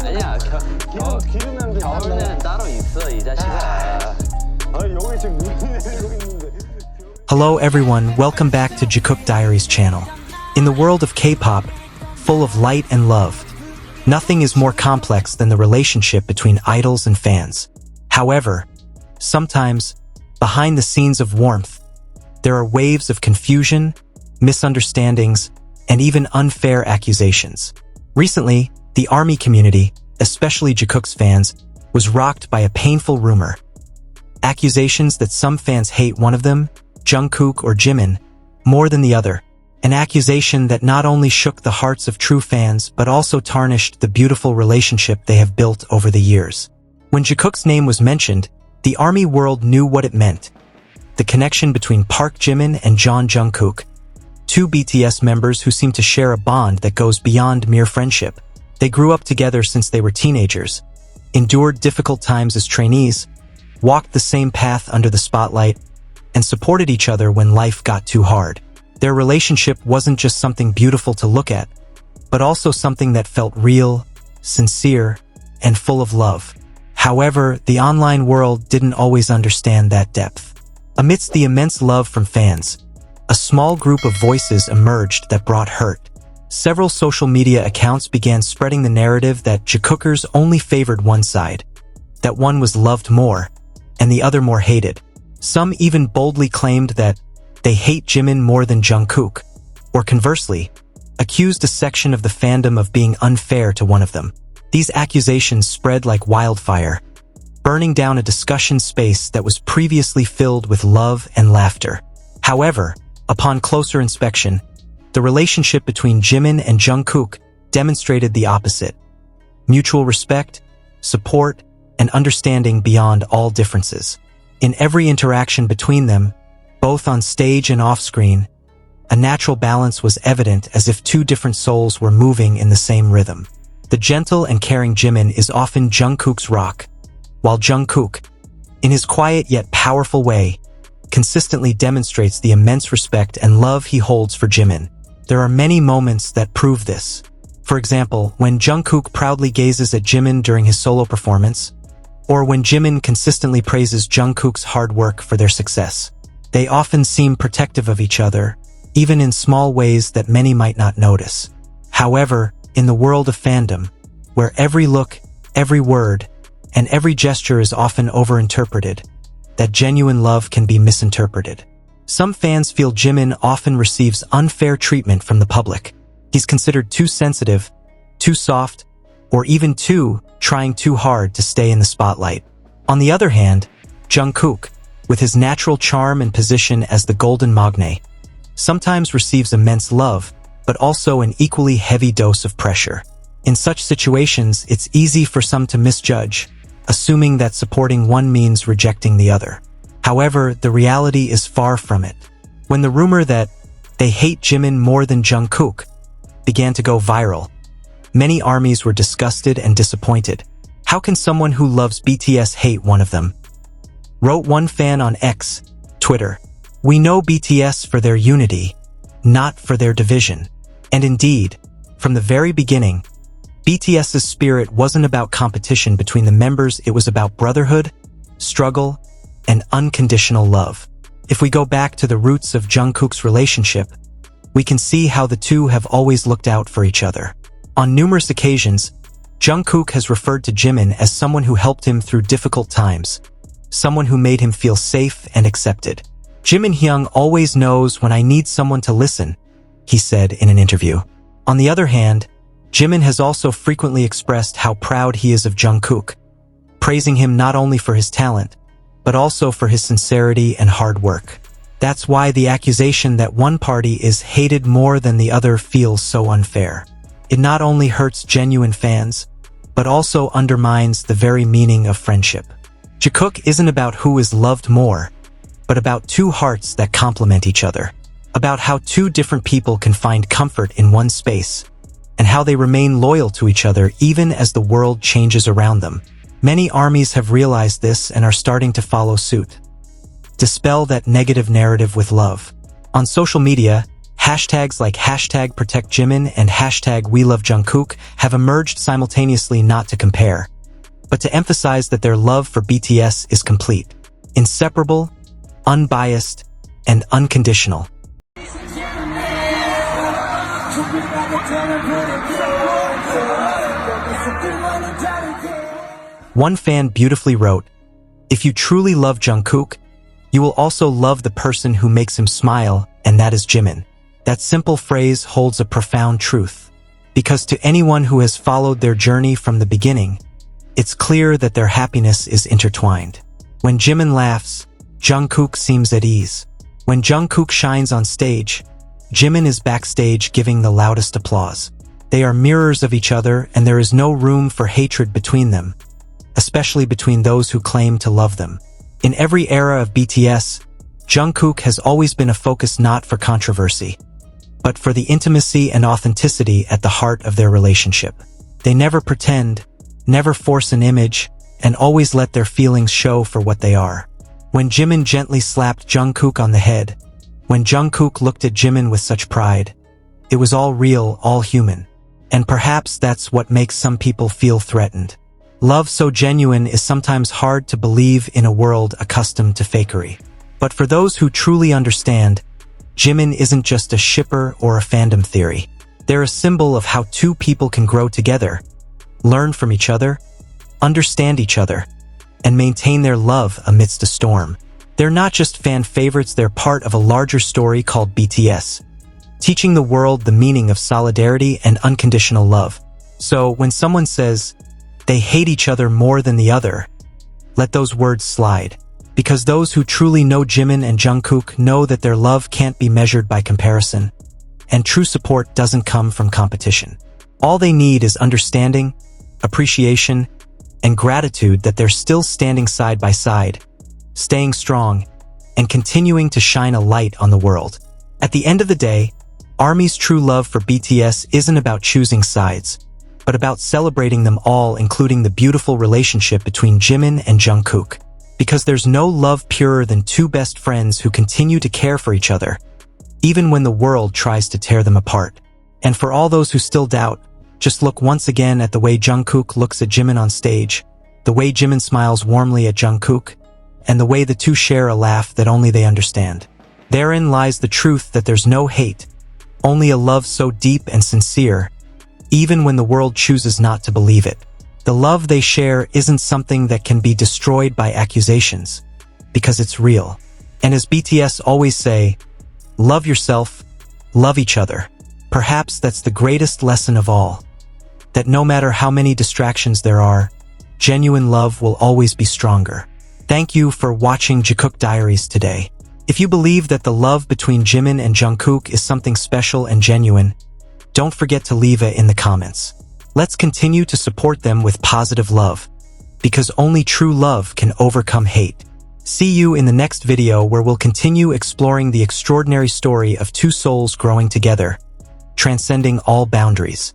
아니야, 기르면 겨울에는 따로 있어, 이 자식아. 여기 지금 물 내리고 있는데. Hello everyone, welcome back to Jikook Diaries channel. In the world of K-pop, full of light and love, nothing is more complex than the relationship between idols and fans. However, sometimes, behind the scenes of warmth, there are waves of confusion, misunderstandings, and even unfair accusations. Recently, the ARMY community, especially Jikook's fans, was rocked by a painful rumor. Accusations that some fans hate one of them, Jungkook or Jimin, more than the other. An accusation that not only shook the hearts of true fans but also tarnished the beautiful relationship they have built over the years. When Jikook's name was mentioned, the ARMY world knew what it meant. The connection between Park Jimin and Jeon Jungkook, two BTS members who seem to share a bond that goes beyond mere friendship. They grew up together since they were teenagers, endured difficult times as trainees, walked the same path under the spotlight, and supported each other when life got too hard. Their relationship wasn't just something beautiful to look at, but also something that felt real, sincere, and full of love. However, the online world didn't always understand that depth. Amidst the immense love from fans, a small group of voices emerged that brought hurt. Several social media accounts began spreading the narrative that Jikookers only favored one side, that one was loved more, and the other more hated. Some even boldly claimed that they hate Jimin more than Jungkook, or conversely, accused a section of the fandom of being unfair to one of them. These accusations spread like wildfire, burning down a discussion space that was previously filled with love and laughter. However, upon closer inspection, the relationship between Jimin and Jungkook demonstrated the opposite. Mutual respect, support, and understanding beyond all differences. In every interaction between them, both on stage and off-screen, a natural balance was evident as if two different souls were moving in the same rhythm. The gentle and caring Jimin is often Jungkook's rock, while Jungkook, in his quiet yet powerful way, consistently demonstrates the immense respect and love he holds for Jimin. There are many moments that prove this. For example, when Jungkook proudly gazes at Jimin during his solo performance, or when Jimin consistently praises Jungkook's hard work for their success. They often seem protective of each other, even in small ways that many might not notice. However, in the world of fandom, where every look, every word, and every gesture is often overinterpreted, that genuine love can be misinterpreted. Some fans feel Jimin often receives unfair treatment from the public. He's considered too sensitive, too soft, or even trying too hard to stay in the spotlight. On the other hand, Jungkook, with his natural charm and position as the golden magne, sometimes receives immense love, but also an equally heavy dose of pressure. In such situations, it's easy for some to misjudge, assuming that supporting one means rejecting the other. However, the reality is far from it. When the rumor that they hate Jimin more than Jungkook began to go viral, many armies were disgusted and disappointed. How can someone who loves BTS hate one of them? Wrote one fan on X, Twitter. We know BTS for their unity, not for their division. And indeed, from the very beginning, BTS's spirit wasn't about competition between the members, it was about brotherhood, struggle, and unconditional love. If we go back to the roots of Jungkook's relationship, we can see how the two have always looked out for each other. On numerous occasions, Jungkook has referred to Jimin as someone who helped him through difficult times, someone who made him feel safe and accepted. Jimin Hyung always knows when I need someone to listen, he said in an interview. On the other hand, Jimin has also frequently expressed how proud he is of Jungkook, praising him not only for his talent, but also for his sincerity and hard work. That's why the accusation that one party is hated more than the other feels so unfair. It not only hurts genuine fans, but also undermines the very meaning of friendship. Jikook isn't about who is loved more, but about two hearts that complement each other, about how two different people can find comfort in one space, and how they remain loyal to each other even as the world changes around them. Many armies have realized this and are starting to follow suit. Dispel that negative narrative with love. On social media, Hashtags like hashtag protect Jimin and hashtag we love Jungkook have emerged simultaneously, not to compare, but to emphasize that their love for BTS is complete, inseparable, unbiased, and unconditional. One fan beautifully wrote, "If you truly love Jungkook, you will also love the person who makes him smile, and that is Jimin." That simple phrase holds a profound truth, because to anyone who has followed their journey from the beginning, it's clear that their happiness is intertwined. When Jimin laughs, Jungkook seems at ease. When Jungkook shines on stage, Jimin is backstage giving the loudest applause. They are mirrors of each other, and there is no room for hatred between them, especially between those who claim to love them. In every era of BTS, Jungkook has always been a focus not for controversy, but for the intimacy and authenticity at the heart of their relationship. They never pretend, never force an image, and always let their feelings show for what they are. When Jimin gently slapped Jungkook on the head, when Jungkook looked at Jimin with such pride, it was all real, all human. And perhaps that's what makes some people feel threatened. Love so genuine is sometimes hard to believe in a world accustomed to fakery. But for those who truly understand, Jimin isn't just a shipper or a fandom theory. They're a symbol of how two people can grow together, learn from each other, understand each other, and maintain their love amidst a storm. They're not just fan favorites, they're part of a larger story called BTS, teaching the world the meaning of solidarity and unconditional love. So when someone says they hate each other more than the other, let those words slide. Because those who truly know Jimin and Jungkook know that their love can't be measured by comparison, and true support doesn't come from competition. All they need is understanding, appreciation, and gratitude that they're still standing side by side, staying strong, and continuing to shine a light on the world. At the end of the day, ARMY's true love for BTS isn't about choosing sides, but about celebrating them all, including the beautiful relationship between Jimin and Jungkook. Because there's no love purer than two best friends who continue to care for each other, even when the world tries to tear them apart. And for all those who still doubt, just look once again at the way Jungkook looks at Jimin on stage, the way Jimin smiles warmly at Jungkook, and the way the two share a laugh that only they understand. Therein lies the truth that there's no hate, only a love so deep and sincere, even when the world chooses not to believe it. The love they share isn't something that can be destroyed by accusations, because it's real. And as BTS always say, love yourself, love each other. Perhaps that's the greatest lesson of all, that no matter how many distractions there are, genuine love will always be stronger. Thank you for watching Jikook Diaries today. If you believe that the love between Jimin and Jungkook is something special and genuine, don't forget to leave it in the comments. Let's continue to support them with positive love, because only true love can overcome hate. See you in the next video, where we'll continue exploring the extraordinary story of two souls growing together, transcending all boundaries.